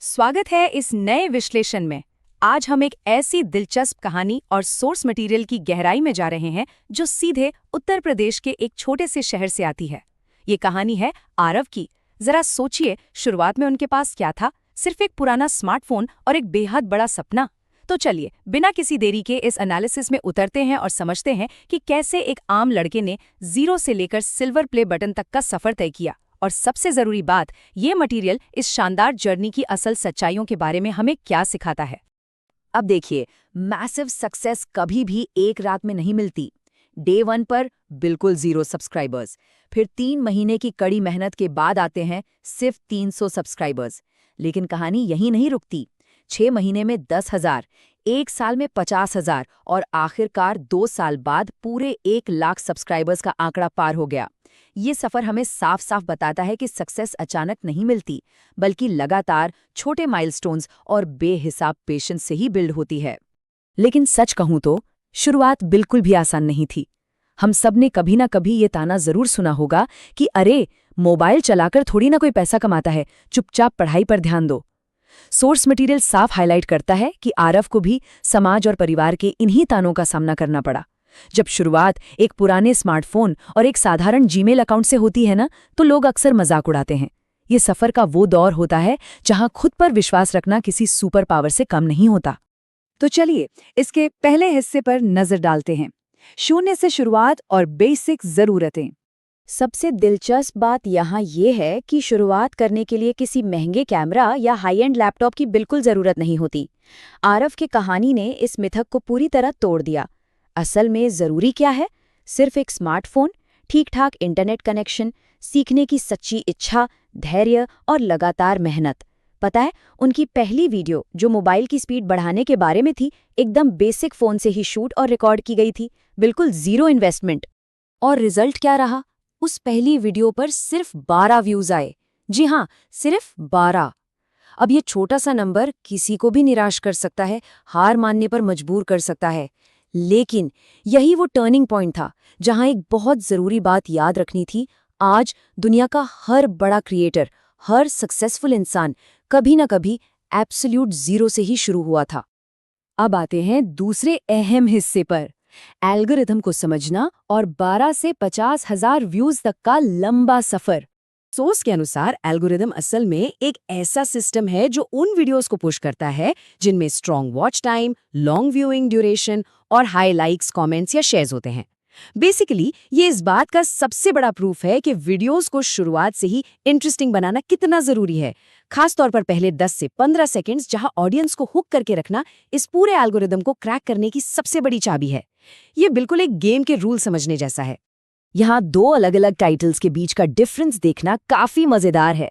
स्वागत है इस नए विश्लेषण में। आज हम एक ऐसी दिलचस्प कहानी और सोर्स मटेरियल की गहराई में जा रहे हैं जो सीधे उत्तर प्रदेश के एक छोटे से शहर से आती है। ये कहानी है आरव की। जरा सोचिए, शुरुआत में उनके पास क्या था? सिर्फ एक पुराना स्मार्टफोन और एक बेहद बड़ा सपना। तो चलिए बिना किसी देरी के इस एनालिसिस में उतरते हैं और समझते हैं कि कैसे एक आम लड़के ने जीरो से लेकर सिल्वर प्ले बटन तक का सफर तय किया। और सबसे जरूरी बात, ये मटेरियल इस शानदार जर्नी की असल सच्चाइयों के बारे में हमें क्या सिखाता है। अब देखिए, मैसिव सक्सेस कभी भी एक रात में नहीं मिलती। डे 1 पर बिल्कुल 0 सब्सक्राइबर्स, फिर 3 महीने की कड़ी मेहनत के बाद आते हैं सिर्फ 300 सब्सक्राइबर्स। लेकिन कहानी यहीं नहीं रुकती। 6 महीने में 10,000, 1 साल में 50,000 और आखिरकार 2 साल बाद पूरे 1 लाख सब्सक्राइबर्स का आंकड़ा पार हो गया। ये सफर हमें साफ साफ बताता है कि सक्सेस अचानक नहीं मिलती, बल्कि लगातार छोटे माइलस्टोन्स और बेहिसाब पेशेंस से ही बिल्ड होती है। लेकिन सच कहूं तो शुरुआत बिल्कुल भी आसान नहीं थी। हम सब ने कभी ना कभी ये ताना जरूर सुना होगा कि अरे, मोबाइल चलाकर थोड़ी ना कोई पैसा कमाता है, चुपचाप पढ़ाई पर ध्यान दो। सोर्स मटेरियल साफ हाईलाइट करता है कि आरव को भी समाज और परिवार के इन्हीं तानों का सामना करना पड़ा। जब शुरुआत एक पुराने स्मार्टफोन और एक साधारण जीमेल अकाउंट से होती है ना, तो लोग अक्सर मजाक उड़ाते हैं। ये सफर का वो दौर होता है जहां खुद पर विश्वास रखना किसी सुपर पावर से कम नहीं होता। तो चलिए इसके पहले हिस्से पर नजर डालते हैं, शून्य से शुरुआत और बेसिक जरूरतें। सबसे दिलचस्प बात यहाँ ये है कि शुरुआत करने के लिए किसी महंगे कैमरा या हाई एंड लैपटॉप की बिल्कुल जरूरत नहीं होती। आरव की कहानी ने इस मिथक को पूरी तरह तोड़ दिया। असल में जरूरी क्या है? सिर्फ एक स्मार्टफोन, ठीक ठाक इंटरनेट कनेक्शन, सीखने की सच्ची इच्छा, धैर्य और लगातार मेहनत। पता है, उनकी पहली वीडियो जो मोबाइल की स्पीड बढ़ाने के बारे में थी, एकदम बेसिक फोन से ही शूट और रिकॉर्ड की गई थी, बिल्कुल 0 इन्वेस्टमेंट। और रिजल्ट क्या रहा? उस पहली वीडियो पर सिर्फ 12 व्यूज आए। जी हाँ, सिर्फ 12। अब ये छोटा सा नंबर किसी को भी निराश कर सकता है, हार मानने पर मजबूर कर सकता है। लेकिन यही वो टर्निंग पॉइंट था जहां एक बहुत जरूरी बात याद रखनी थी। आज दुनिया का हर बड़ा क्रिएटर, हर सक्सेसफुल इंसान कभी ना कभी एब्सोल्यूट 0 से ही शुरू हुआ था। अब आते हैं दूसरे अहम हिस्से पर, एल्गोरिथम को समझना और 12 से 50,000 व्यूज तक का लंबा सफर। सोर्स के अनुसार एल्गोरिथम असल में एक ऐसा सिस्टम है जो उन वीडियोस को पुश करता है जिनमें strong watch time, long viewing duration और हाई लाइक्स, कमेंट्स या शेयर्स होते हैं। बेसिकली ये इस बात का सबसे बड़ा प्रूफ है कि वीडियोस को शुरुआत से ही इंटरेस्टिंग बनाना कितना जरूरी है। खास तौर पर पहले 10 से 15 सेकंड्स जहां ऑडियंस को हुक करके रखना इस पूरे एल्गोरिथम को क्रैक करने की सबसे बड़ी चाबी है। ये बिल्कुल एक गेम के रूल समझने जैसा है। यहाँ 2 अलग अलग टाइटल्स के बीच का डिफरेंस देखना काफी मजेदार है।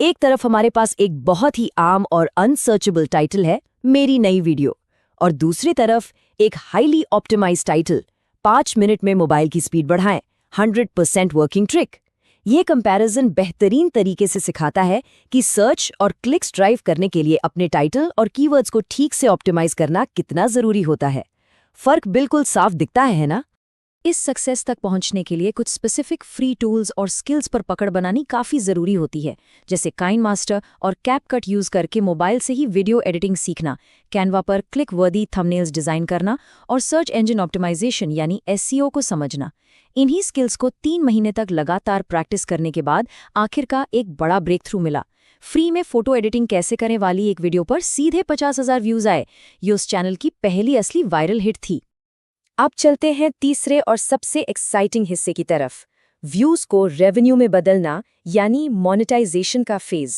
एक तरफ हमारे पास एक बहुत ही आम और अनसर्चेबल टाइटल है, मेरी नई वीडियो, और दूसरी तरफ एक हाईली ऑप्टिमाइज्ड टाइटल, 5 मिनट में मोबाइल की स्पीड बढ़ाएं, 100% वर्किंग ट्रिक। ये कंपैरिजन बेहतरीन तरीके से सिखाता है कि सर्च और क्लिक्स ड्राइव करने के लिए अपने टाइटल और कीवर्ड्स को ठीक से ऑप्टिमाइज करना कितना जरूरी होता है। फर्क बिल्कुल साफ दिखता है ना? इस सक्सेस तक पहुंचने के लिए कुछ स्पेसिफिक फ्री टूल्स और स्किल्स पर पकड़ बनानी काफ़ी ज़रूरी होती है, जैसे काइनमास्टर और कैपकट यूज़ करके मोबाइल से ही वीडियो एडिटिंग सीखना, कैनवा पर क्लिक वर्दी थंबनेल्स डिज़ाइन करना और सर्च इंजन ऑप्टिमाइजेशन यानी एसईओ को समझना। इन्हीं स्किल्स को 3 महीने तक लगातार प्रैक्टिस करने के बाद आखिरकार एक बड़ा ब्रेक थ्रू मिला। फ्री में फोटो एडिटिंग कैसे करें वाली एक वीडियो पर सीधे 50,000 व्यूज़ आए। ये उस चैनल की पहली असली वायरल हिट थी। अब चलते हैं तीसरे और सबसे एक्साइटिंग हिस्से की तरफ, व्यूज को रेवेन्यू में बदलना यानी मोनेटाइजेशन का फेज।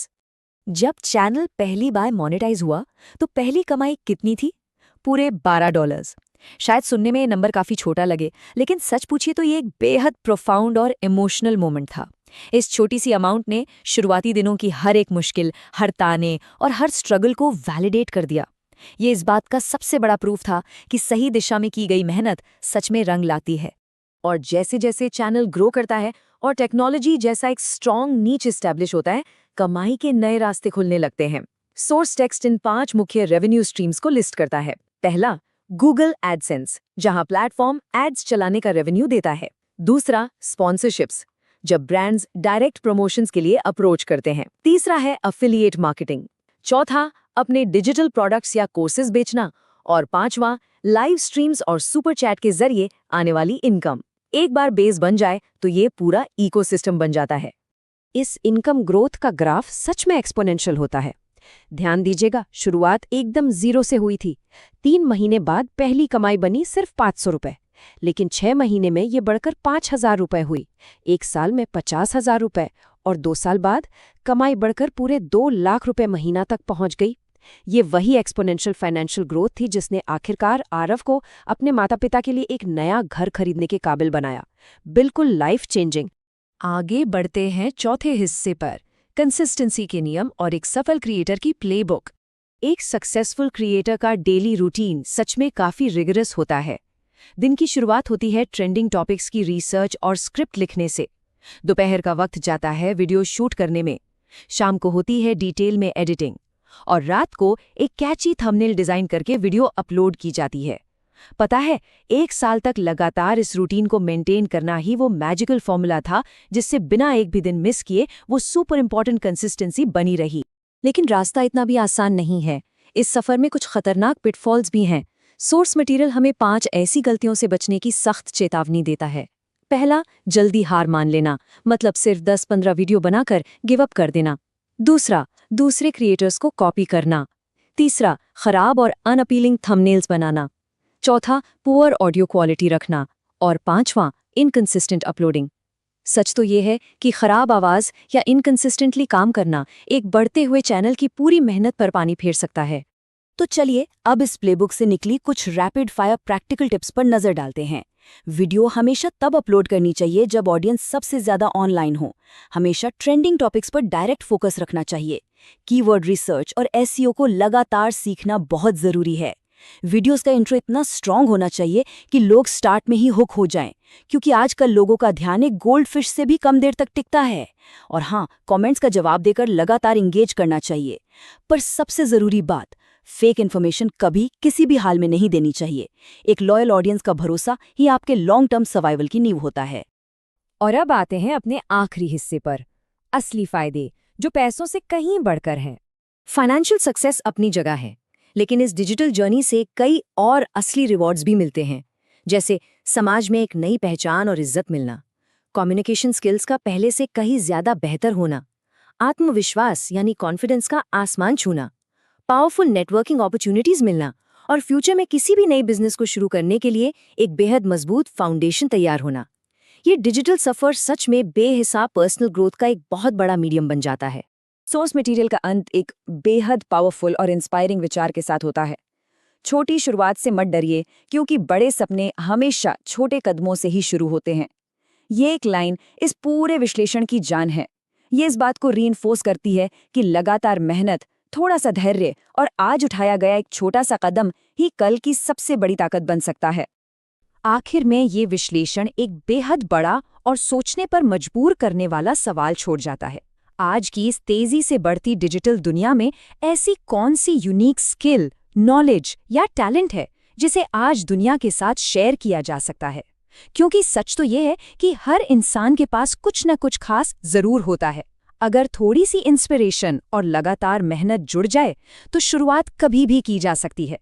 जब चैनल पहली बार मोनेटाइज हुआ तो पहली कमाई कितनी थी? पूरे $12। शायद सुनने में ये नंबर काफी छोटा लगे, लेकिन सच पूछिए तो ये एक बेहद प्रोफाउंड और इमोशनल मोमेंट था। इस छोटी सी अमाउंट ने शुरुआती दिनों की हर एक मुश्किल, हर ताने और हर स्ट्रगल को वैलिडेट कर दिया। ये इस बात का सबसे बड़ा प्रूफ था कि सही दिशा में की गई मेहनत सच में रंग लाती है। और जैसे जैसे चैनल ग्रो करता है और टेक्नोलॉजी जैसा एक स्ट्रॉन्ग नीच एस्टैब्लिश होता है, कमाई के नए रास्ते खुलने लगते हैं। सोर्स टेक्स्ट इन 5 मुख्य रेवेन्यू स्ट्रीम्स को लिस्ट करता है। पहला, गूगल एडसेंस, जहां प्लेटफॉर्म एड्स चलाने का रेवेन्यू देता है। दूसरा, स्पॉन्सरशिप्स, जब ब्रांड्स डायरेक्ट प्रमोशंस के लिए अप्रोच करते हैं। तीसरा है अफिलिएट मार्केटिंग, चौथा, अपने डिजिटल प्रोडक्ट्स या कोर्सेज बेचना। और पांचवा, लाइव स्ट्रीम्स और सुपर चैट के जरिए आने वाली इनकम। एक बार बेस बन जाए तो ये पूरा इकोसिस्टम बन जाता है। इस इनकम ग्रोथ का ग्राफ सच में एक्सपोनेंशियल होता है। ध्यान दीजिएगा, शुरुआत एकदम जीरो से हुई थी। 3 महीने बाद पहली कमाई बनी सिर्फ 500 रुपए, लेकिन 6 महीने में ये बढ़कर 5000 रुपए हुई, 1 साल में 50,000 रुपए, और 2 साल बाद कमाई बढ़कर पूरे 2 लाख रुपए महीना तक पहुंच गई। ये वही एक्सपोनेंशियल फाइनेंशियल ग्रोथ थी जिसने आखिरकार आरव को अपने माता पिता के लिए एक नया घर खरीदने के काबिल बनाया। बिल्कुल लाइफ चेंजिंग। आगे बढ़ते हैं चौथे हिस्से पर, कंसिस्टेंसी के नियम और एक सफल क्रिएटर की प्लेबुक। एक सक्सेसफुल क्रिएटर का डेली रूटीन सच में काफी रिगरस होता है। दिन की शुरुआत होती है ट्रेंडिंग टॉपिक्स की रिसर्च और स्क्रिप्ट लिखने से। दोपहर का वक्त जाता है वीडियो शूट करने में। शाम को होती है डिटेल में एडिटिंग, और रात को एक कैची थंबनेल डिजाइन करके वीडियो अपलोड की जाती है। पता है, 1 साल तक लगातार इस रूटीन को मेंटेन करना ही वो मैजिकल फॉर्मूला था जिससे बिना एक भी दिन मिस किए वो सुपर इंपॉर्टेंट कंसिस्टेंसी बनी रही। लेकिन रास्ता इतना भी आसान नहीं है। इस सफर में कुछ खतरनाक पिटफॉल्स भी हैं। सोर्स मटेरियल हमें 5 ऐसी गलतियों से बचने की सख्त चेतावनी देता है। पहला, जल्दी हार मान लेना, मतलब सिर्फ 10-15 वीडियो बनाकर गिव अप कर देना। दूसरा, दूसरे क्रिएटर्स को कॉपी करना। तीसरा, खराब और अनअपीलिंग थंबनेल्स बनाना। चौथा, पुअर ऑडियो क्वालिटी रखना। और पांचवां, इनकंसिस्टेंट अपलोडिंग। सच तो ये है कि खराब आवाज या इनकंसिस्टेंटली काम करना एक बढ़ते हुए चैनल की पूरी मेहनत पर पानी फेर सकता है। तो चलिए अब इस प्लेबुक से निकली कुछ रैपिड फायर प्रैक्टिकल टिप्स पर नजर डालते हैं। वीडियो हमेशा तब अपलोड करनी चाहिए जब ऑडियंस सबसे ज्यादा ऑनलाइन हो। हमेशा ट्रेंडिंग टॉपिक्स पर डायरेक्ट फोकस रखना चाहिए। कीवर्ड रिसर्च और एसईओ को लगातार सीखना बहुत जरूरी है। वीडियोस का इंट्रो इतना स्ट्रांग होना चाहिए कि लोग स्टार्ट में ही हुक हो जाएं, क्योंकि आजकल लोगों का ध्यान एक गोल्ड फिश से भी कम देर तक टिकता है। और हाँ, कमेंट्स का जवाब देकर लगातार इंगेज करना चाहिए। पर सबसे जरूरी बात, फेक इन्फॉर्मेशन कभी किसी भी हाल में नहीं देनी चाहिए। एक लॉयल ऑडियंस का भरोसा ही आपके लॉन्ग टर्म सर्वाइवल की नींव होता है। और अब आते हैं अपने आखिरी हिस्से पर, असली फायदे जो पैसों से कहीं बढ़कर हैं। फाइनेंशियल सक्सेस अपनी जगह है, लेकिन इस डिजिटल जर्नी से कई और असली रिवॉर्ड्स भी मिलते हैं, जैसे समाज में एक नई पहचान और इज्जत मिलना, कम्युनिकेशन स्किल्स का पहले से कहीं ज्यादा बेहतर होना, आत्मविश्वास यानी कॉन्फिडेंस का आसमान छूना, पावरफुल नेटवर्किंग अपॉर्चुनिटीज मिलना, और फ्यूचर में किसी भी नई बिजनेस को शुरू करने के लिए एक बेहद मजबूत फाउंडेशन तैयार होना। ये डिजिटल सफर सच में बेहिसाब पर्सनल ग्रोथ का एक बहुत बड़ा मीडियम बन जाता है। सोर्स मटेरियल का अंत एक बेहद पावरफुल और इंस्पायरिंग विचार के साथ होता है। छोटी शुरुआत से मत डरिए, क्योंकि बड़े सपने हमेशा छोटे कदमों से ही शुरू होते हैं। ये एक लाइन इस पूरे विश्लेषण की जान है। ये इस बात को रीइंफोर्स करती है कि लगातार मेहनत, थोड़ा सा धैर्य और आज उठाया गया एक छोटा सा कदम ही कल की सबसे बड़ी ताकत बन सकता है। आखिर में ये विश्लेषण एक बेहद बड़ा और सोचने पर मजबूर करने वाला सवाल छोड़ जाता है। आज की इस तेजी से बढ़ती डिजिटल दुनिया में ऐसी कौन सी यूनिक स्किल, नॉलेज या टैलेंट है जिसे आज दुनिया के साथ शेयर किया जा सकता है? क्योंकि सच तो ये है कि हर इंसान के पास कुछ न कुछ खास जरूर होता है। अगर थोड़ी सी इंस्पिरेशन और लगातार मेहनत जुड़ जाए तो शुरुआत कभी भी की जा सकती है।